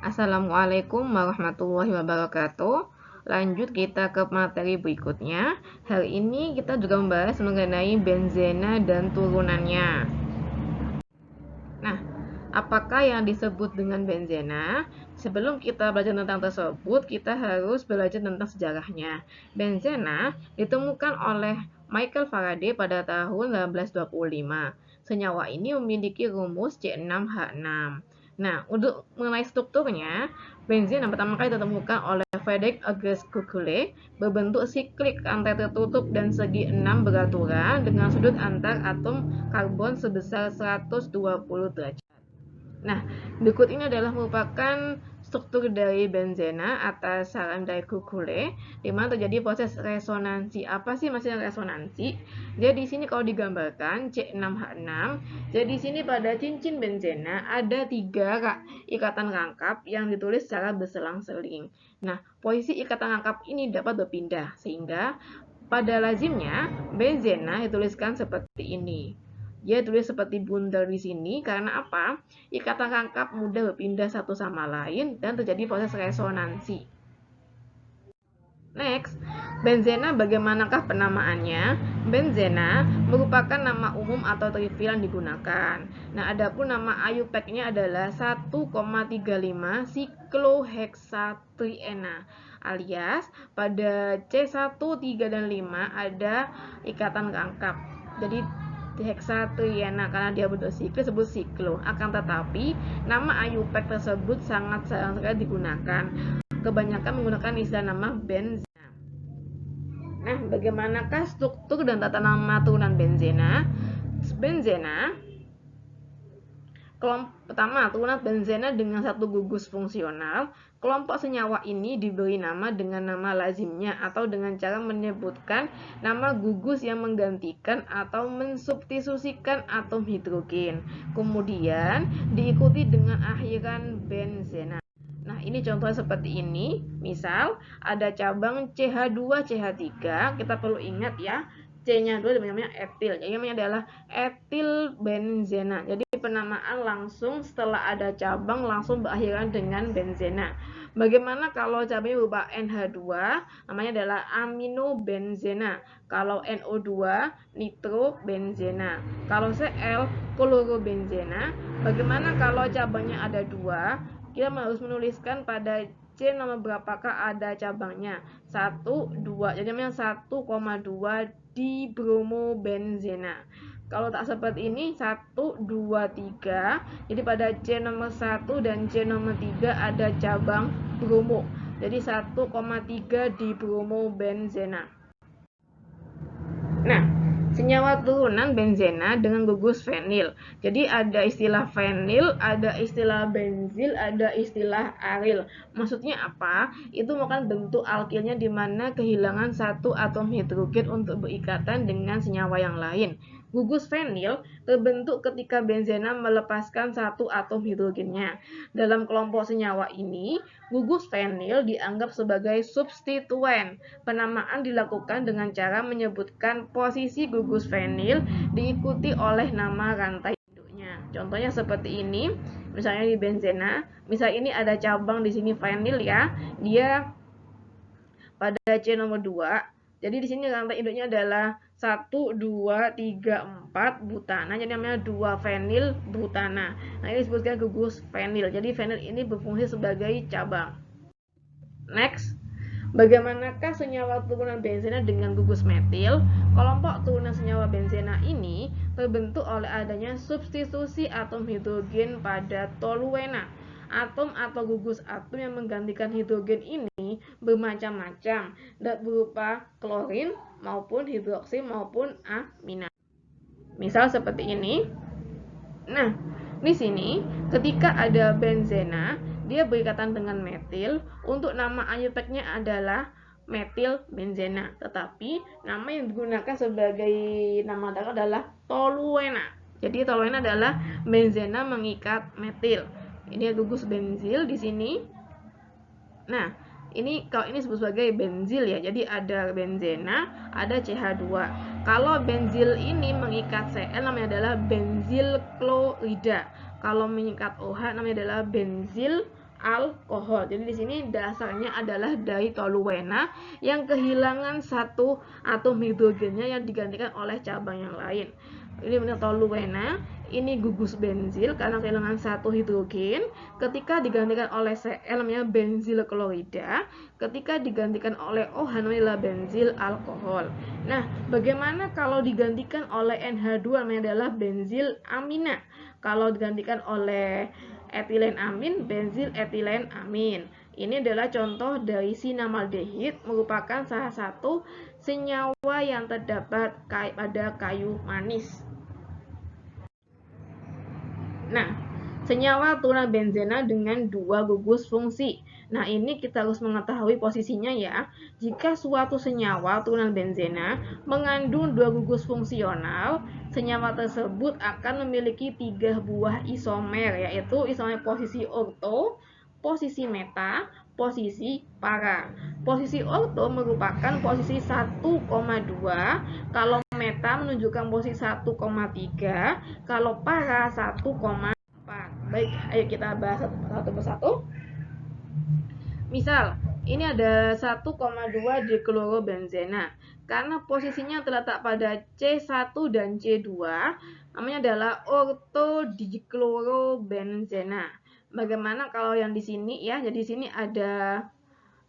Assalamualaikum warahmatullahi wabarakatuh. Lanjut kita ke materi berikutnya. Hari ini kita juga membahas mengenai benzena dan turunannya. Nah, apakah yang disebut dengan benzena? Sebelum kita belajar tentang tersebut, kita harus belajar tentang sejarahnya. Benzena ditemukan oleh Michael Faraday pada tahun 1825. Senyawa ini memiliki rumus C6H6. Nah, untuk mengenai strukturnya, benzena pertama kali ditemukan oleh Frederick August Kekule berbentuk siklik rantai tertutup dan segi 6 beratura dengan sudut antar atom karbon sebesar 120 derajat. Nah, berikut ini adalah merupakan struktur dari benzena atas saran dari Kekule, di mana terjadi proses resonansi. Apa sih maksudnya resonansi? Jadi di sini kalau digambarkan C6H6, jadi di sini pada cincin benzena ada 3 ikatan rangkap yang ditulis secara berselang-seling. Nah, posisi ikatan rangkap ini dapat berpindah sehingga pada lazimnya benzena dituliskan seperti ini. Dia tulis seperti bundar di sini karena apa? Ikatan rangkap mudah berpindah satu sama lain dan terjadi proses resonansi. Next, benzena bagaimanakah penamaannya? Benzena merupakan nama umum atau trivial yang digunakan. Nah, adapun nama IUPAC-nya adalah 1,35 sikloheksatriena alias pada C1, 3, dan 5 ada ikatan rangkap. Jadi heksatriena karena dia bentuk siklo disebut siklo. Akan tetapi nama IUPAC tersebut sangat jarang sekali digunakan. Kebanyakan menggunakan istilah nama benzena. Nah, bagaimanakah struktur dan tata nama turunan benzena? Benzena pertama, turunan benzena dengan satu gugus fungsional. Kelompok senyawa ini diberi nama dengan nama lazimnya atau dengan cara menyebutkan nama gugus yang menggantikan atau mensubstitusikan atom hidrogen. Kemudian diikuti dengan akhiran benzena. Nah, ini contohnya seperti ini. Misal, ada cabang CH2, CH3. Kita perlu ingat ya, C-nya 2 namanya etil. Jadi namanya adalah etil benzena. Jadi penamaan langsung setelah ada cabang langsung berakhiran dengan benzena. Bagaimana kalau cabangnya berupa NH2, namanya adalah aminobenzena. Kalau NO2, nitrobenzena. Kalau Cl, klorobenzena. Bagaimana kalau cabangnya ada 2? Kita harus menuliskan pada C nomor berapakah ada cabangnya. 1, 2. Jadi namanya 1,2 dibromobenzena. Kalau tak seperti ini 1, 2, 3. Jadi pada C nomor 1 dan C nomor 3 ada cabang bromo. Jadi 1,3 dibromobenzena. Nah, senyawa turunan benzena dengan gugus fenil. Jadi ada istilah fenil, ada istilah benzil, ada istilah aril. Maksudnya apa? Itu merupakan bentuk alkilnya di mana kehilangan satu atom hidrogen untuk berikatan dengan senyawa yang lain. Gugus fenil terbentuk ketika benzena melepaskan satu atom hidrogennya. Dalam kelompok senyawa ini, gugus fenil dianggap sebagai substituen. Penamaan dilakukan dengan cara menyebutkan posisi gugus fenil diikuti oleh nama rantai induknya. Contohnya seperti ini. Misalnya di benzena, misal ini ada cabang di sini fenil ya. Dia pada C nomor 2. Jadi di sini rantai induknya adalah 1, 2, 3, 4 butana. Jadi namanya 2 fenil butana. Nah, ini disebutkan gugus fenil. Jadi fenil ini berfungsi sebagai cabang. Next, bagaimanakah senyawa turunan benzena dengan gugus metil? Kelompok turunan senyawa benzena ini terbentuk oleh adanya substitusi atom hidrogen pada toluena. Atom atau gugus atom yang menggantikan hidrogen ini bermacam-macam, berupa klorin maupun hidroksi maupun amina. Misal seperti ini. Nah, di sini ketika ada benzena, dia berikatan dengan metil. Untuk nama IUPAC-nya adalah metil benzena, tetapi nama yang digunakan sebagai nama dasar adalah toluena. Jadi toluena adalah benzena mengikat metil. Ini gugus benzil di sini. Nah, ini kalau ini disebut sebagai benzil ya. Jadi ada benzena, ada CH2. Kalau benzil ini mengikat Cl namanya adalah benzil klorida. Kalau mengikat OH namanya adalah benzil alkohol. Jadi di sini dasarnya adalah dari toluena yang kehilangan satu atom hidrogennya yang digantikan oleh cabang yang lain. Ini benar toluena, ini gugus benzil karena kehilangan satu hidrogen. Ketika digantikan oleh Cl namanya benzil klorida, ketika digantikan oleh OH namanya benzil alkohol. Nah, bagaimana kalau digantikan oleh NH2 namanya adalah benzil amina? Kalau digantikan oleh etilen amin, benzil etilen amin. Ini adalah contoh dari sinamaldehid, merupakan salah satu senyawa yang terdapat pada kayu manis. Nah, senyawa turunan benzena dengan dua gugus fungsi. Nah, ini kita harus mengetahui posisinya ya. Jika suatu senyawa turunan benzena mengandung dua gugus fungsional, senyawa tersebut akan memiliki 3 buah isomer, yaitu isomer posisi orto, posisi meta, posisi para. Posisi orto merupakan posisi 1,2, kalau meta menunjukkan posisi 1,3, kalau para 1,4. Baik, ayo kita bahas satu persatu. Misal, ini ada 1,2 diklorobenzena. Karena posisinya terletak pada C1 dan C2, namanya adalah ortodiklorobenzena. Bagaimana kalau yang di sini ya? Jadi di sini ada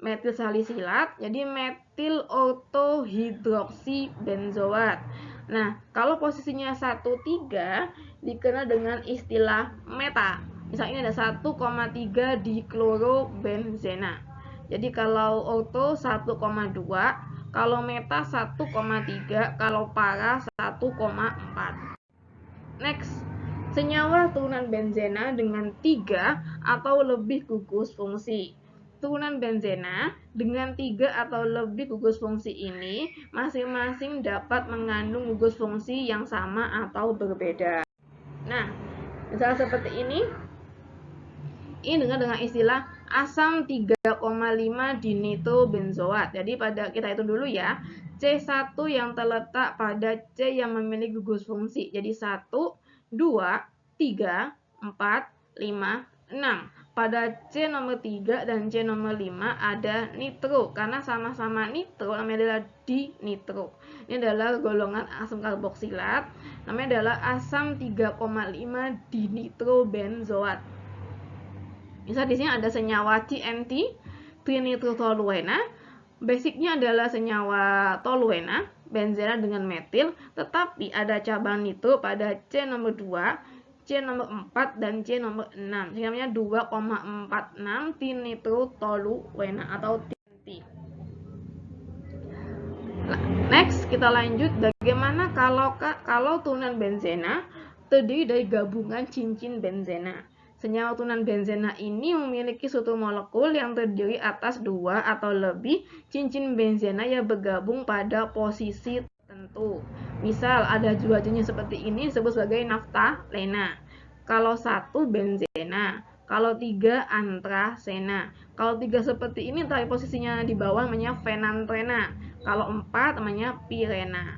metil salisilat, jadi metil ortohidroksibenzoat. Nah, kalau posisinya 1,3 dikenal dengan istilah meta. Misalnya ini ada 1,3 diklorobenzena. Jadi kalau orto 1,2, kalau meta 1,3, kalau para 1,4. Next, senyawa turunan benzena dengan 3 atau lebih gugus fungsi. Turunan benzena dengan 3 atau lebih gugus fungsi ini masing-masing dapat mengandung gugus fungsi yang sama atau berbeda. Nah, misalnya seperti ini dengan istilah asam 3,5 dinitrobenzoat. Jadi pada kita hitung dulu ya, C1 yang terletak pada C yang memiliki gugus fungsi. Jadi 1, 2, 3, 4, 5, 6. Pada C nomor 3 dan C nomor 5 ada nitro, karena sama-sama nitro namanya adalah dinitro. Ini adalah golongan asam karboksilat, namanya adalah asam 3,5 dinitrobenzoat. Misal di sini ada senyawa TNT, trinitrotoluena. Basicnya adalah senyawa toluena, benzena dengan metil, tetapi ada cabang nitro pada C nomor 2, C nomor 4, dan C nomor 6. Sehingga namanya 2,46 trinitrotoluena atau TNT. Next, kita lanjut bagaimana kalau turunan benzena terdiri dari gabungan cincin benzena. Senyawa turunan benzena ini memiliki suatu molekul yang terdiri atas 2 atau lebih cincin benzena yang bergabung pada posisi tertentu. Misal ada 2 jenis seperti ini disebut sebagai naftalena. Kalau 1 benzena, kalau 3 antrasena. Kalau 3 seperti ini tapi posisinya di bawah namanya fenantrena. Kalau 4 namanya pirena.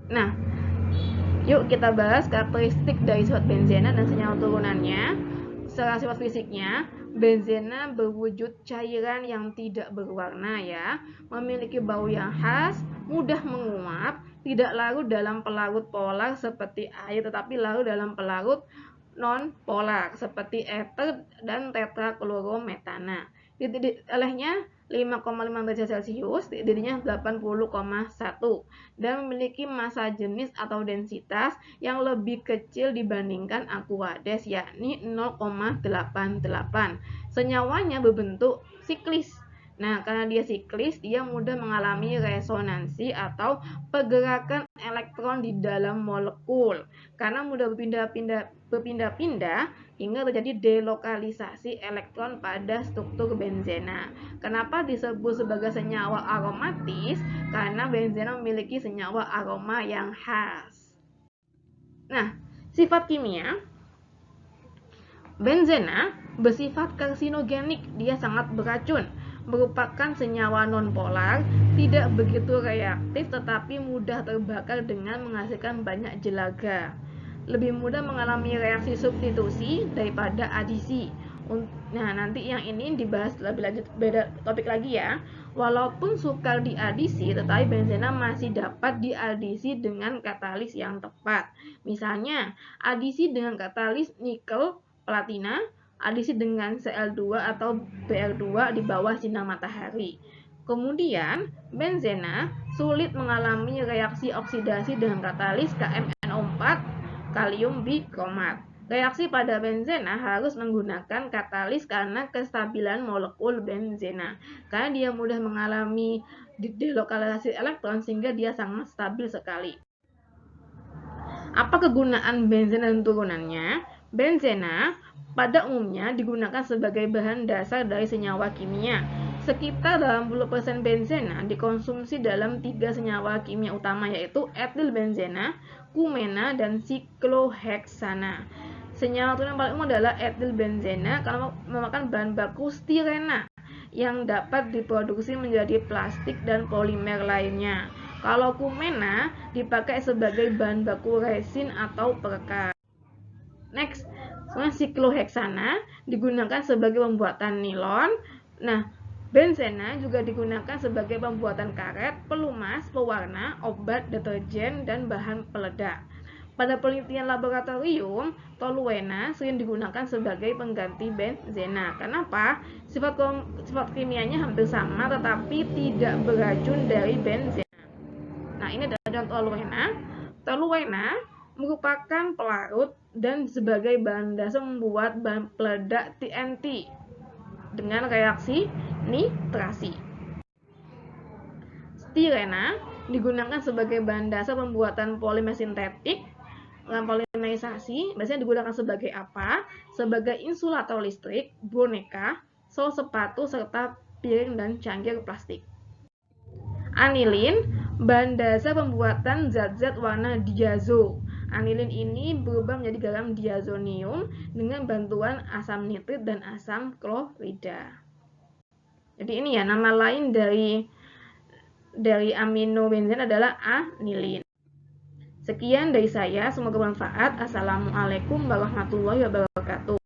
Nah, yuk kita bahas karakteristik dari sifat benzena dan senyawa turunannya. Secara sifat fisiknya, benzena berwujud cairan yang tidak berwarna ya, memiliki bau yang khas, mudah menguap, tidak larut dalam pelarut polar seperti air, tetapi larut dalam pelarut non-polar seperti ether dan tetraklorometana. Olehnya 5,5 derajat Celcius, dirinya 80,1 dan memiliki massa jenis atau densitas yang lebih kecil dibandingkan Aquades, yakni 0,88. Senyawanya berbentuk siklis. Nah, karena dia siklis, dia mudah mengalami resonansi atau pergerakan elektron di dalam molekul. Karena mudah berpindah-pindah hingga terjadi delokalisasi elektron pada struktur benzena. Kenapa disebut sebagai senyawa aromatis? Karena benzena memiliki senyawa aroma yang khas. Nah, sifat kimia benzena bersifat karsinogenik, dia sangat beracun. Merupakan senyawa nonpolar, tidak begitu reaktif tetapi mudah terbakar dengan menghasilkan banyak jelaga. Lebih mudah mengalami reaksi substitusi daripada adisi. Nah, nanti yang ini dibahas lebih lanjut, beda topik lagi ya. Walaupun sukar diadisi, tetapi benzena masih dapat diadisi dengan katalis yang tepat. Misalnya, adisi dengan katalis nikel platina, adisi dengan Cl2 atau Br2 di bawah sinar matahari. Kemudian, benzena sulit mengalami reaksi oksidasi dengan katalis KMNO4 kalium bikromat. Reaksi pada benzena harus menggunakan katalis karena kestabilan molekul benzena. Karena dia mudah mengalami delokalisasi elektron sehingga dia sangat stabil sekali. Apa kegunaan benzena dan turunannya? Benzena pada umumnya digunakan sebagai bahan dasar dari senyawa kimia. Sekitar 80% benzena dikonsumsi dalam 3 senyawa kimia utama, yaitu etilbenzena, kumena, dan sikloheksana. Senyawa yang paling umum adalah etilbenzena karena merupakan bahan baku stirena yang dapat diproduksi menjadi plastik dan polimer lainnya. Kalau kumena dipakai sebagai bahan baku resin atau perekat. Next, sikloheksana digunakan sebagai pembuatan nilon. Nah, benzena juga digunakan sebagai pembuatan karet, pelumas, pewarna, obat, deterjen, dan bahan peledak. Pada penelitian laboratorium, toluena sering digunakan sebagai pengganti benzena. Kenapa? Sifat kimianya hampir sama tetapi tidak beracun dari benzena. Nah, ini adalah toluena. Toluena merupakan pelarut dan sebagai bahan dasar membuat bahan peledak TNT dengan reaksi nitrasi. Stirena digunakan sebagai bahan dasar pembuatan polimer sintetik. Polimerisasi biasanya digunakan sebagai apa? Sebagai insulator listrik, boneka, sol sepatu, serta piring dan cangkir plastik. Anilin, bahan dasar pembuatan zat-zat warna diazo. Anilin ini berubah menjadi garam diazonium dengan bantuan asam nitrit dan asam klorida. Jadi ini ya, nama lain dari amino benzen adalah anilin. Sekian dari saya, semoga bermanfaat. Assalamualaikum warahmatullahi wabarakatuh.